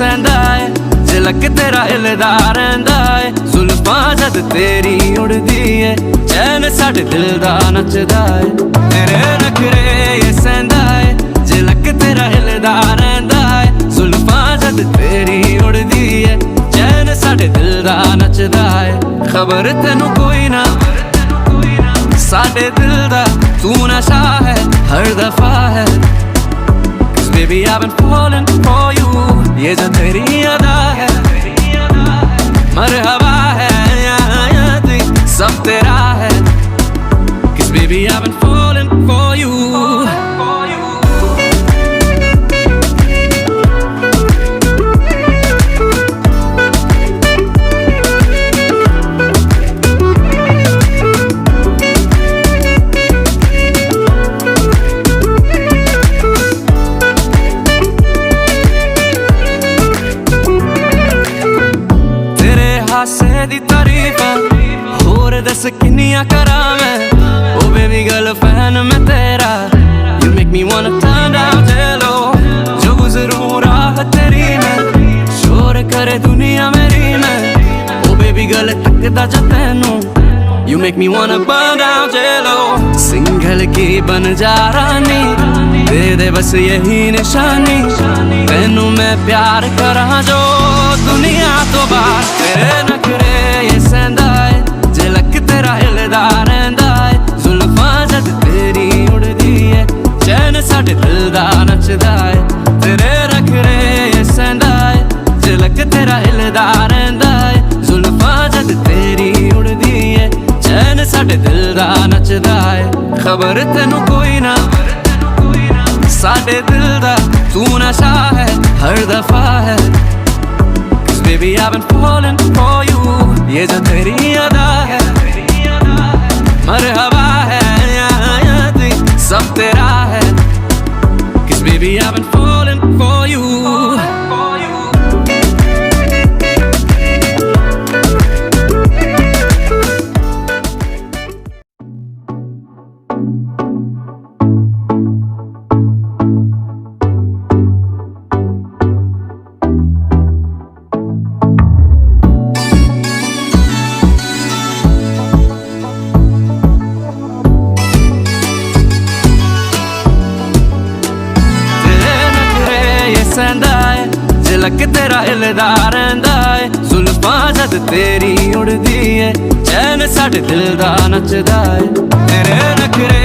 सहंदा है झलक तेरा हिलदा रहिंदा है जुल्फां जद तेरी उड़दी है चैन साडे दिल दा नचदा है तेरे नखरे ये सहंदा है झलक तेरा हिलदा रहिंदा है जुल्फां जद तेरी उड़दी है चैन साडे दिल दा नचदा है खबर तेनू कोई ना साडे दिल दा तू नशा है हर दफा है Cause baby I've been falling for you ये जो तेरी अदा है मरहबा है याद सब तेरा है Cause baby I've been falling for you हासे दी तारीफा होर दस किन्नियां करां मैं ओ बेबी गर्ल फैन मैं तेरा You make me wanna turn down जेलो जो गुजरूं राह तेरी में शोर करे दुनिया मेरी में ओ बेबी गर्ल तकदा जा तैनू You make me wanna burn down जेलो सिंगल की बन जा रानी दे दे बस यही निशानी तैनू मैं प्यार करा जो दुनिया तो बाहर तेरे नखरे ये सहंदा है झलक तेरा हिलदा रहिंदा है जुल्फां जद तेरी उड़दी है चैन साडे दिल दा नचदा है तेरे नखरे ये सहंदा है झलक तेरा हिलदा रहिंदा है जुल्फां जद तेरी उड़दी है चैन साडे दिल दा नचदा है खबर तेनू कोई ना साडे दिल दा तू नशा है हर दफा है Cause baby I've been falling for you ये जो तेरी अदा है मरहबा है याद सब तेरा है Cause baby I've been falling for you सहंदा है झलक तेरा हिलदा रहिंदा है जुल्फां जद तेरी उड़दी है चैन साडे दिल दा नचदा है तेरे नखरे